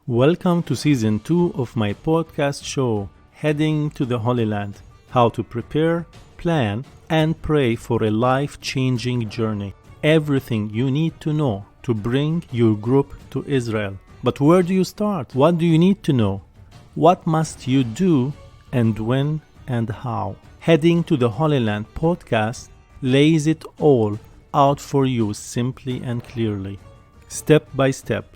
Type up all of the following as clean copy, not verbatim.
Welcome to Season 2 of my podcast show, Heading to the Holy Land, how to prepare, plan, and pray for a life-changing journey. Everything you need to know to bring your group to Israel. But where do you start? What do you need to know? What must you do, and when and how? Heading to the Holy Land podcast lays it all out for you simply and clearly, step by step.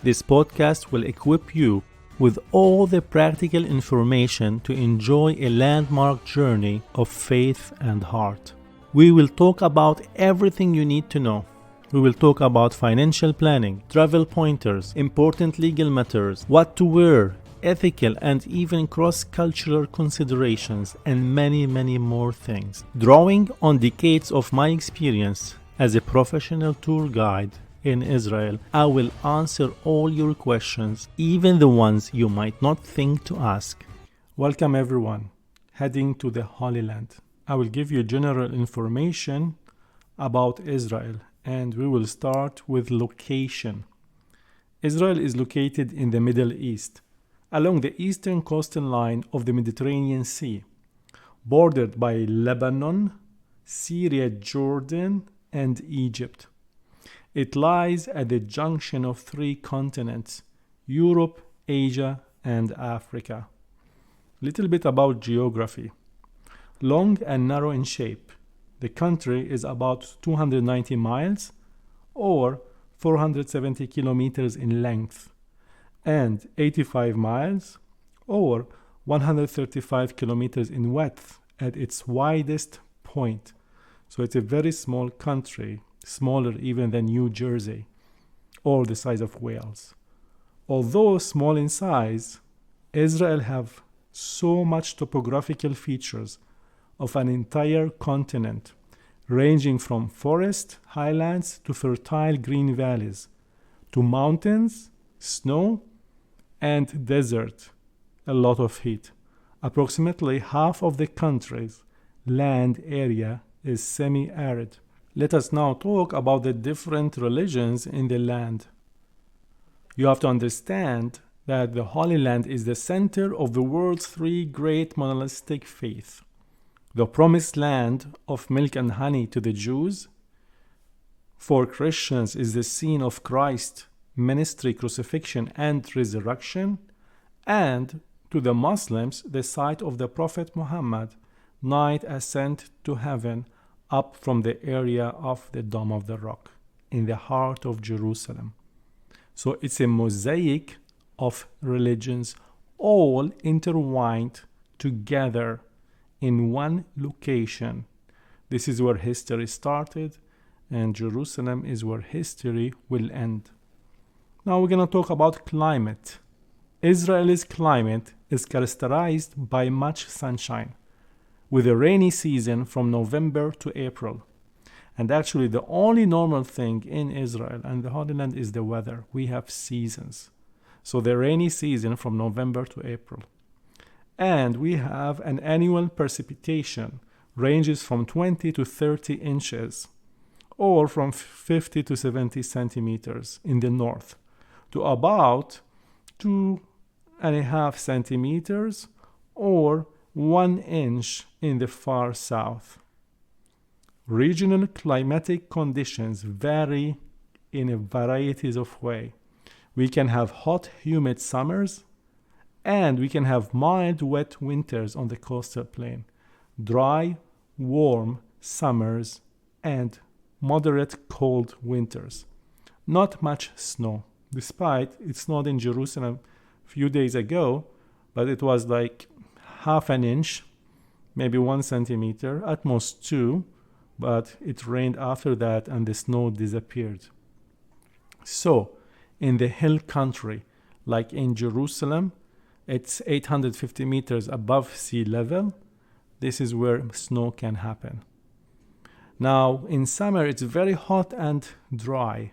This podcast will equip you with all the practical information to enjoy a landmark journey of faith and heart. We will talk about everything you need to know. We will talk about financial planning, travel pointers, important legal matters, what to wear, ethical and even cross-cultural considerations, and many, many more things. Drawing on decades of my experience as a professional tour guide in Israel, I will answer all your questions, even the ones you might not think to ask. Welcome everyone, heading to the Holy Land. I will give you general information about Israel, and we will start with location. Israel is located in the Middle East, along the eastern coastal line of the Mediterranean Sea, bordered by Lebanon, Syria, Jordan, and Egypt. It lies at the junction of three continents, Europe, Asia, and Africa. Little bit about geography. Long and narrow in shape, the country is about 290 miles or 470 kilometers in length, and 85 miles or 135 kilometers in width at its widest point. So it's a very small country, smaller even than New Jersey, or the size of Wales. Although small in size, Israel have so much topographical features of an entire continent, ranging from forest, highlands, to fertile green valleys, to mountains, snow, and desert, a lot of heat. Approximately half of the country's land area is semi-arid. Let us now talk about the different religions in the land. You have to understand that the Holy Land is the center of the world's three great monolithic faiths. The promised land of milk and honey to the Jews. For Christians is the scene of Christ's ministry, crucifixion, and resurrection. And to the Muslims, the site of the Prophet Muhammad, night ascent to heaven, up from the area of the Dome of the Rock, in the heart of Jerusalem. So it's a mosaic of religions, all intertwined together in one location. This is where history started, and Jerusalem is where history will end. Now we're going to talk about climate. Israel's climate is characterized by much sunshine, with a rainy season from November to April. And actually the only normal thing in Israel and the Holy Land is the weather. We have seasons. So the rainy season from November to April. And we have an annual precipitation ranges from 20 to 30 inches, or from 50 to 70 centimeters in the north, to about 2.5 centimeters or 1 inch in the far south. Regional climatic conditions vary in a varieties of ways. We can have hot, humid summers, and we can have mild, wet winters on the coastal plain, dry, warm summers, and moderate cold winters. Not much snow, despite it snowed in Jerusalem a few days ago, but it was like half an inch, maybe 1 centimeter, at most 2, but it rained after that and the snow disappeared. So, in the hill country, like in Jerusalem, it's 850 meters above sea level. This is where snow can happen. Now, in summer, it's very hot and dry,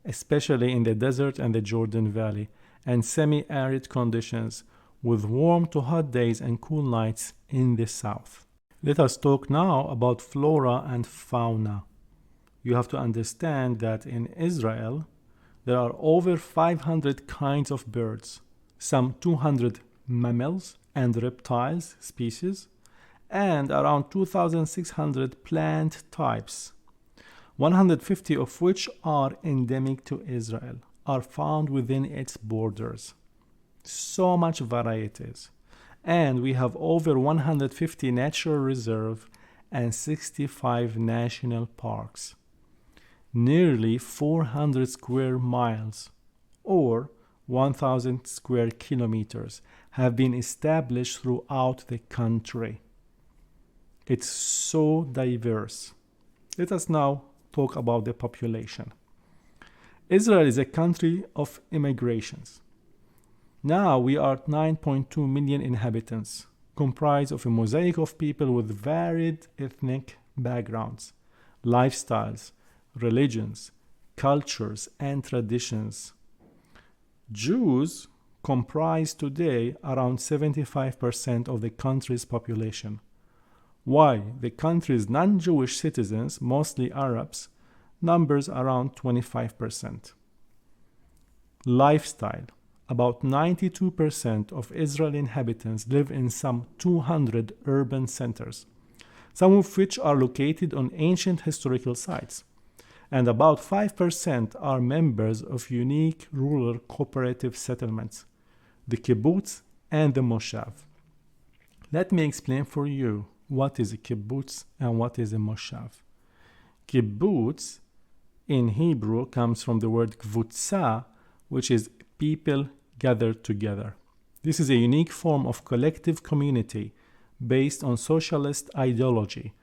especially in the desert and the Jordan Valley, and semi-arid conditions, with warm to hot days and cool nights in the south. Let us talk now about flora and fauna. You have to understand that in Israel, There are over 500 kinds of birds, some 200 mammals and reptiles species, and around 2,600 plant types, 150 of which are endemic to Israel, are found within its borders. So much varieties. And we have over 150 natural reserves and 65 national parks. Nearly 400 square miles, or 1,000 square kilometers, have been established throughout the country. It's so diverse. Let us now talk about the population. Israel is a country of immigrations. Now we are 9.2 million inhabitants, comprised of a mosaic of people with varied ethnic backgrounds, lifestyles, religions, cultures, and traditions. Jews comprise today around 75% of the country's population, while the country's non-Jewish citizens, mostly Arabs, numbers around 25%. Lifestyle. About 92% of Israeli inhabitants live in some 200 urban centers, some of which are located on ancient historical sites, and about 5% are members of unique rural cooperative settlements, the Kibbutz and the Moshav. Let me explain for you what is a Kibbutz and what is a Moshav. Kibbutz in Hebrew comes from the word kvutza, which is people gathered together. This is a unique form of collective community based on socialist ideology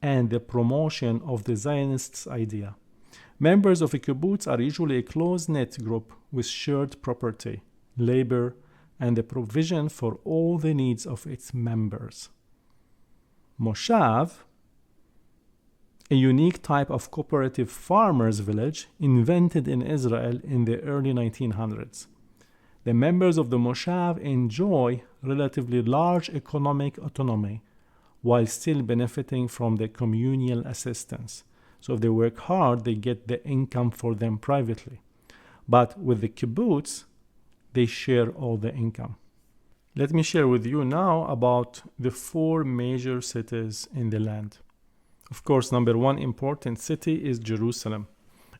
and the promotion of the Zionists' idea. Members of a kibbutz are usually a close-knit group with shared property, labor, and the provision for all the needs of its members. Moshav, a unique type of cooperative farmers' village invented in Israel in the early 1900s. The members of the Moshav enjoy relatively large economic autonomy while still benefiting from the communal assistance. So if they work hard, they get the income for them privately. But with the kibbutz, they share all the income. Let me share with you now about the 4 major cities in the land. Of course, number 1 important city is Jerusalem.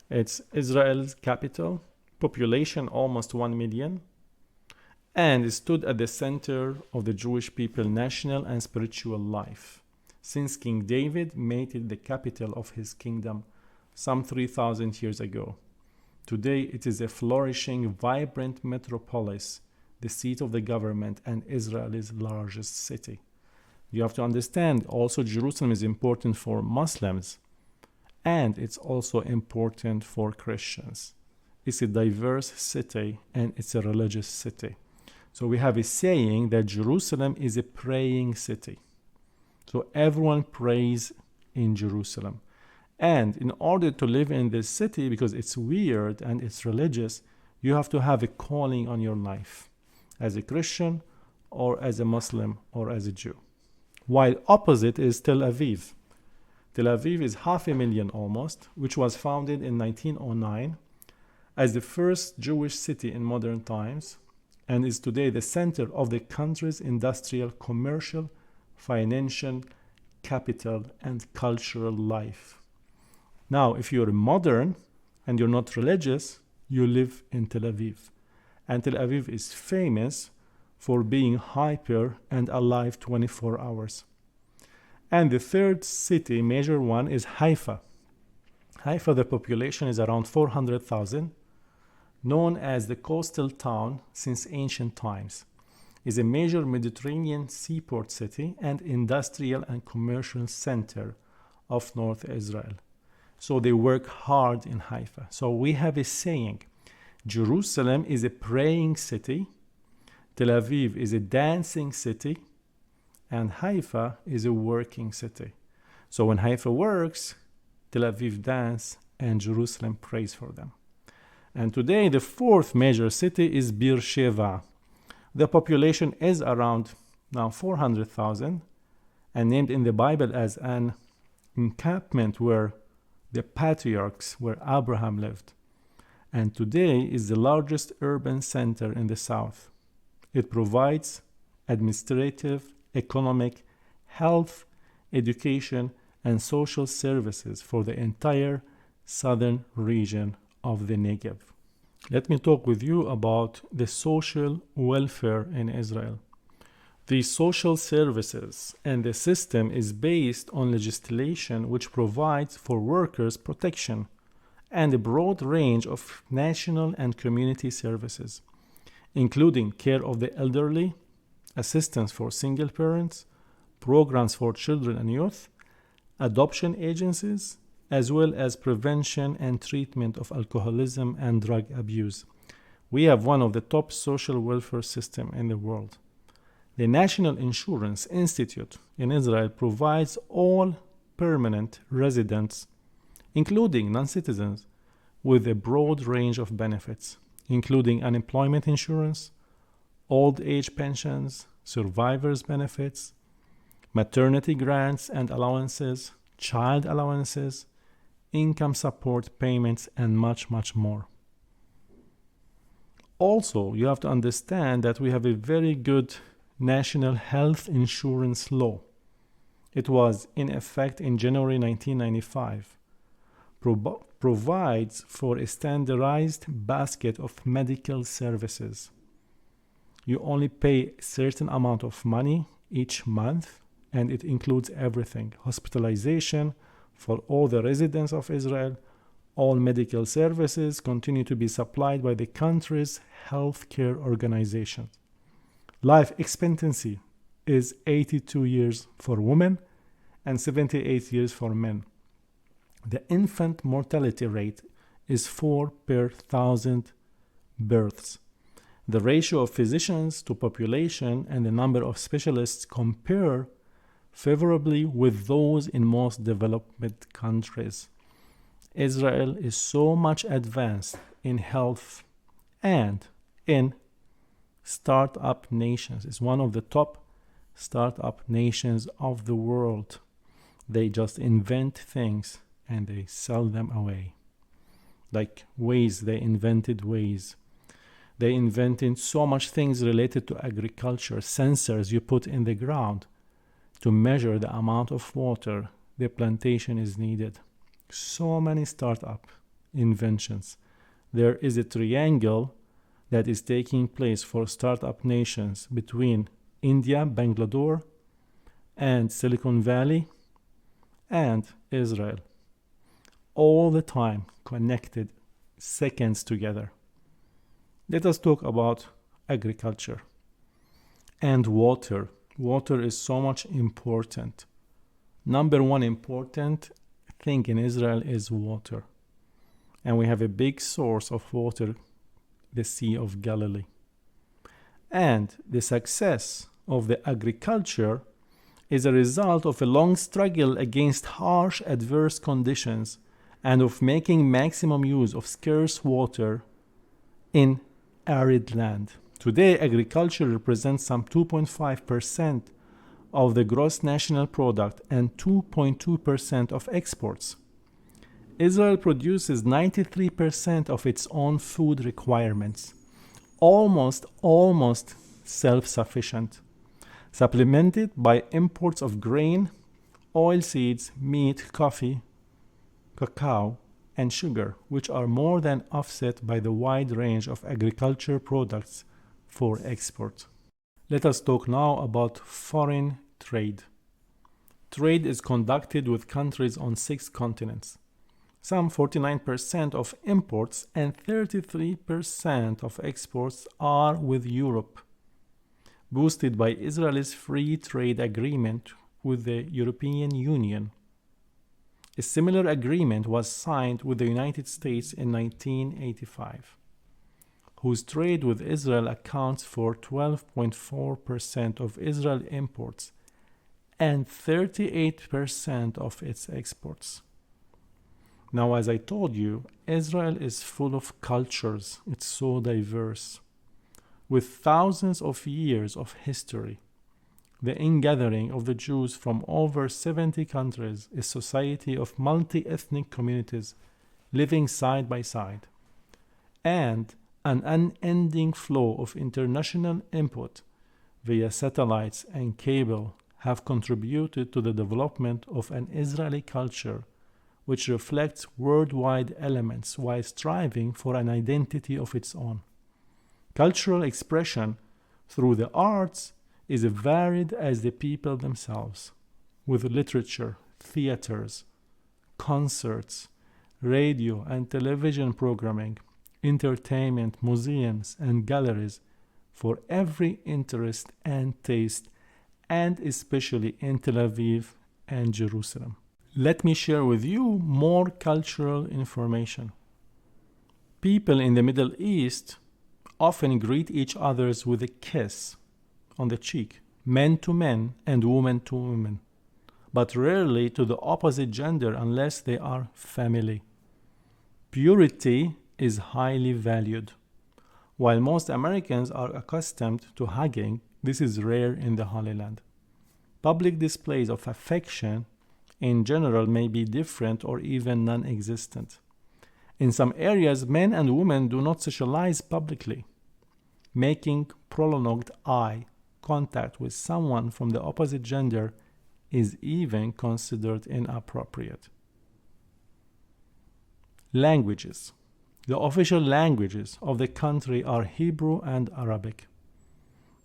It's Israel's capital, population almost 1 million, and it stood at the center of the Jewish people's national and spiritual life, since King David made it the capital of his kingdom some 3,000 years ago. Today, it is a flourishing, vibrant metropolis, the seat of the government and Israel's largest city. You have to understand also Jerusalem is important for Muslims, and it's also important for Christians. It's a diverse city and it's a religious city. So we have a saying that Jerusalem is a praying city. So everyone prays in Jerusalem. And in order to live in this city, because it's weird and it's religious, you have to have a calling on your life as a Christian or as a Muslim or as a Jew. While opposite is Tel Aviv. Tel Aviv is 500,000 almost, which was founded in 1909 as the first Jewish city in modern times, and is today the center of the country's industrial, commercial, financial, capital, and cultural life. Now, if you're modern and you're not religious, you live in Tel Aviv. And Tel Aviv is famous for being hyper and alive 24 hours. And the third city, major one, is Haifa. Haifa, the population is around 400,000, known as the coastal town since ancient times, is a major Mediterranean seaport city and industrial and commercial center of North Israel. So they work hard in Haifa. So we have a saying, Jerusalem is a praying city, Tel Aviv is a dancing city, and Haifa is a working city. So when Haifa works, Tel Aviv dance, and Jerusalem prays for them. And today, the 4th major city is Beersheba. The population is around now 400,000 and named in the Bible as an encampment where the patriarchs, where Abraham lived. and today is the largest urban center in the south. It provides administrative, economic, health, education, and social services for the entire southern region of the Negev. Let me talk with you about the social welfare in Israel. The social services and the system is based on legislation which provides for workers protection and a broad range of national and community services, including care of the elderly, assistance for single parents, programs for children and youth, adoption agencies, as well as prevention and treatment of alcoholism and drug abuse. We have one of the top social welfare systems in the world. The National Insurance Institute in Israel provides all permanent residents, including non-citizens, with a broad range of benefits, including unemployment insurance, old age pensions, survivors' benefits, maternity grants and allowances, child allowances, income support payments, and much, much more. Also, you have to understand that we have a very good national health insurance law. It was in effect in January 1995. Provides for a standardized basket of medical services. You only pay a certain amount of money each month, and it includes everything: hospitalization for all the residents of Israel. All medical services continue to be supplied by the country's healthcare organization. Life expectancy is 82 years for women and 78 years for men. The infant mortality rate is 4 per 1,000 births. The ratio of physicians to population and the number of specialists compare favorably with those in most developed countries. Israel is so much advanced in health and in startup nations. It's one of the top startup nations of the world. They just invent things and they sell them away. Like Waze, they invented Waze. They invented so much things related to agriculture, sensors you put in the ground to measure the amount of water the plantation is needed. So many startup inventions. There is a triangle that is taking place for startup nations between India, Bangalore, and Silicon Valley, and Israel. All the time connected, seconds together. Let us talk about agriculture and water. Water is so much important. Number one important thing in Israel is water. And we have a big source of water, the Sea of Galilee. And the success of the agriculture is a result of a long struggle against harsh adverse conditions and of making maximum use of scarce water in arid land. Today, agriculture represents some 2.5% of the gross national product and 2.2% of exports. Israel produces 93% of its own food requirements, almost self-sufficient, supplemented by imports of grain, oilseeds, meat, coffee, cacao, and sugar, which are more than offset by the wide range of agriculture products for export. Let us talk now about foreign trade. Trade is conducted with countries on 6 continents. Some 49% of imports and 33% of exports are with Europe, boosted by Israel's free trade agreement with the European Union. A similar agreement was signed with the United States in 1985, whose trade with Israel accounts for 12.4% of Israel imports and 38% of its exports. Now, as I told you, Israel is full of cultures. It's so diverse. With thousands of years of history, the ingathering of the Jews from over 70 countries, a society of multi-ethnic communities living side by side. and an unending flow of international input via satellites and cable have contributed to the development of an Israeli culture which reflects worldwide elements while striving for an identity of its own. Cultural expression through the arts is varied as the people themselves, with literature, theaters, concerts, radio and television programming, entertainment, museums, and galleries for every interest and taste, and especially in Tel Aviv and Jerusalem. Let me share with you more cultural information. People in the Middle East often greet each other with a kiss on the cheek, men to men and women to women, but rarely to the opposite gender unless they are family. Purity is highly valued. While most Americans are accustomed to hugging, this is rare in the Holy Land. Public displays of affection in general may be different or even non-existent. In some areas, men and women do not socialize publicly. Making prolonged eye contact with someone from the opposite gender is even considered inappropriate. Languages. The official languages of the country are Hebrew and Arabic.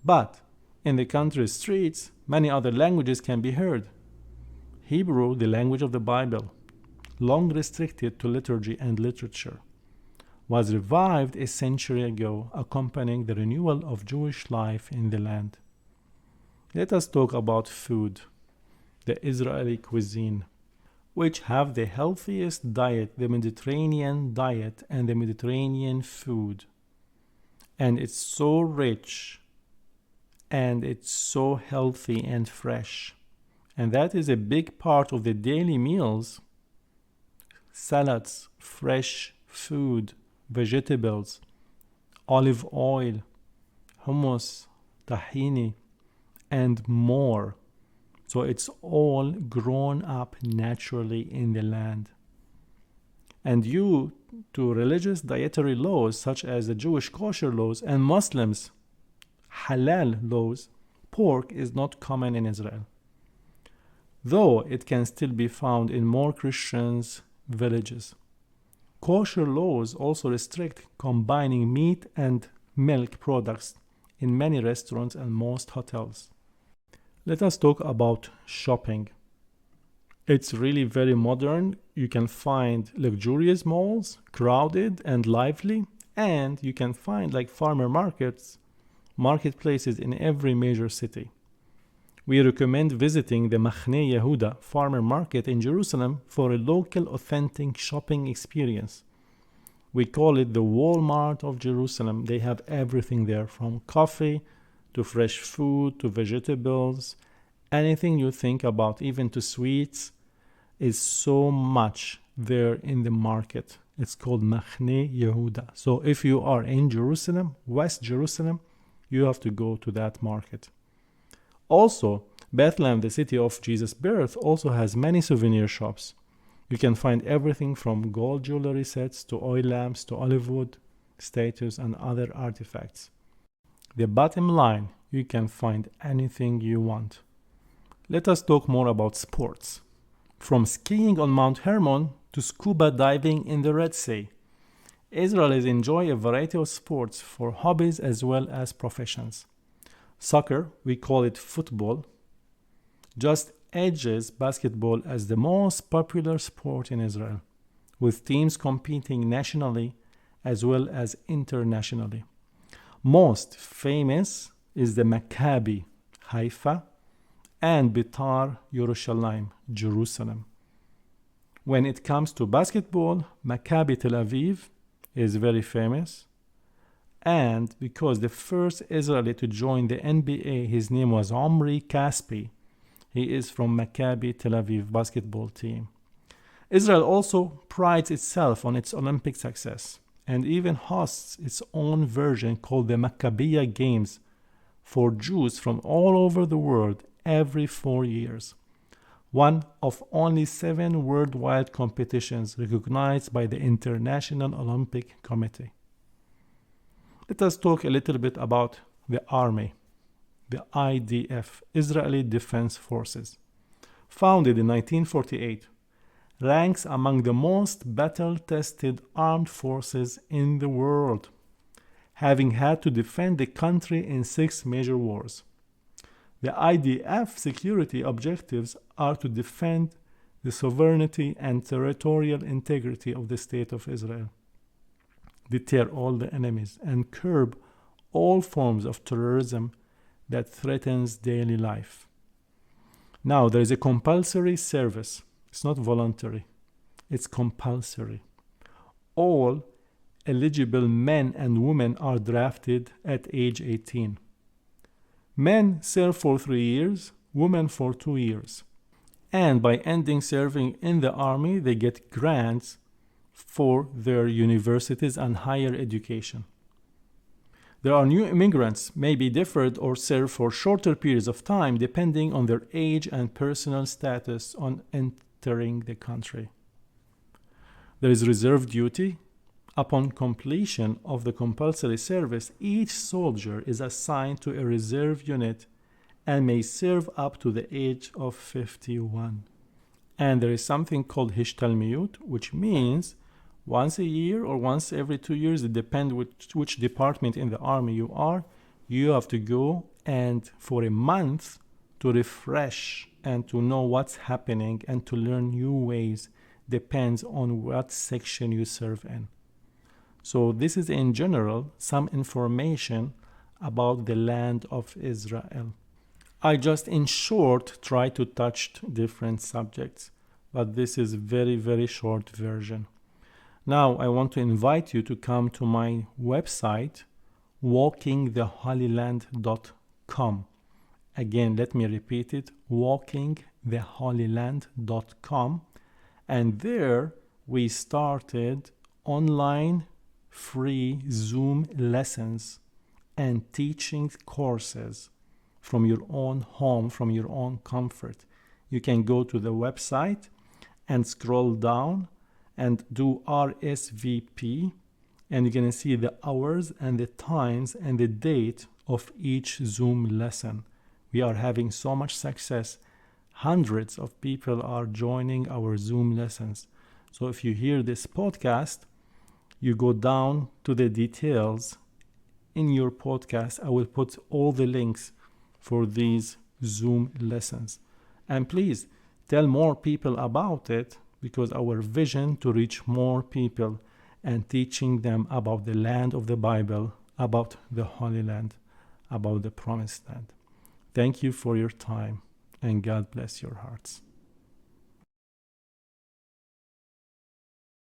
But in the country's streets, many other languages can be heard. Hebrew, the language of the Bible, long restricted to liturgy and literature, was revived a century ago, accompanying the renewal of Jewish life in the land. Let us talk about food, the Israeli cuisine, which have the healthiest diet, the Mediterranean diet and the Mediterranean food. And it's so rich and it's so healthy and fresh. And that is a big part of the daily meals. Salads, fresh food, vegetables, olive oil, hummus, tahini, and more. So it's all grown up naturally in the land. And due to religious dietary laws such as the Jewish kosher laws and Muslims' halal laws, pork is not common in Israel, though it can still be found in more Christians' villages. Kosher laws also restrict combining meat and milk products in many restaurants and most hotels. Let us talk about shopping. It's really very modern. You can find luxurious malls, crowded and lively, and you can find like farmer markets, marketplaces in every major city. We recommend visiting the Machne Yehuda farmer market in Jerusalem for a local authentic shopping experience. We call it the Walmart of Jerusalem. They have everything there, from coffee to fresh food to vegetables. Anything you think about, even to sweets, is so much there in the market. It's called Machne Yehuda. So if you are in Jerusalem, West Jerusalem, you have to go to that market. Also, Bethlehem, the city of Jesus' birth, also has many souvenir shops. You can find everything from gold jewelry sets to oil lamps to olive wood, statues, and other artifacts. The bottom line, you can find anything you want. Let us talk more about sports. From skiing on Mount Hermon to scuba diving in the Red Sea, Israelis enjoy a variety of sports for hobbies as well as professions. Soccer, we call it football, just edges basketball as the most popular sport in Israel, with teams competing nationally as well as internationally. Most famous is the Maccabi Haifa and Bitar Yerushalayim, Jerusalem. When it comes to basketball, Maccabi Tel Aviv is very famous. And because the first Israeli to join the NBA, his name was Omri Caspi. He is from Maccabi Tel Aviv basketball team. Israel also prides itself on its Olympic success and even hosts its own version called the Maccabiya Games for Jews from all over the world every 4 years. One of only 7 worldwide competitions recognized by the International Olympic Committee. Let us talk a little bit about the army, the IDF, Israeli Defense Forces. Founded in 1948, ranks among the most battle-tested armed forces in the world, having had to defend the country in 6 major wars. The IDF security objectives are to defend the sovereignty and territorial integrity of the State of Israel, deter all the enemies, and curb all forms of terrorism that threatens daily life. Now, there is a compulsory service. It's not voluntary. It's compulsory. All eligible men and women are drafted at age 18. Men serve for 3 years, women for 2 years. And by ending serving in the army, they get grants for their universities and higher education. There are new immigrants, may be deferred or serve for shorter periods of time depending on their age and personal status on entering the country. There is reserve duty. Upon completion of the compulsory service, each soldier is assigned to a reserve unit and may serve up to the age of 51. And there is something called Hishtalmiyut, which means once a year or once every 2 years, it depends which department in the army you are, you have to go and for a month to refresh and to know what's happening and to learn new ways, depends on what section you serve in. So this is in general some information about the land of Israel. I just in short try to touch different subjects, but this is very, very short version. Now I want to invite you to come to my website, walkingtheholyland.com. Again, let me repeat it, walkingtheholyland.com. And there we started online free Zoom lessons and teaching courses from your own home, from your own comfort. You can go to the website and scroll down and do RSVP, and you're going to see the hours and the times and the date of each Zoom lesson. We are having so much success. Hundreds of people are joining our Zoom lessons. So if you hear this podcast, you go down to the details in your podcast. I will put all the links for these Zoom lessons. And please tell more people about it, because our vision to reach more people and teaching them about the land of the Bible, about the Holy Land, about the Promised Land. Thank you for your time, and God bless your hearts.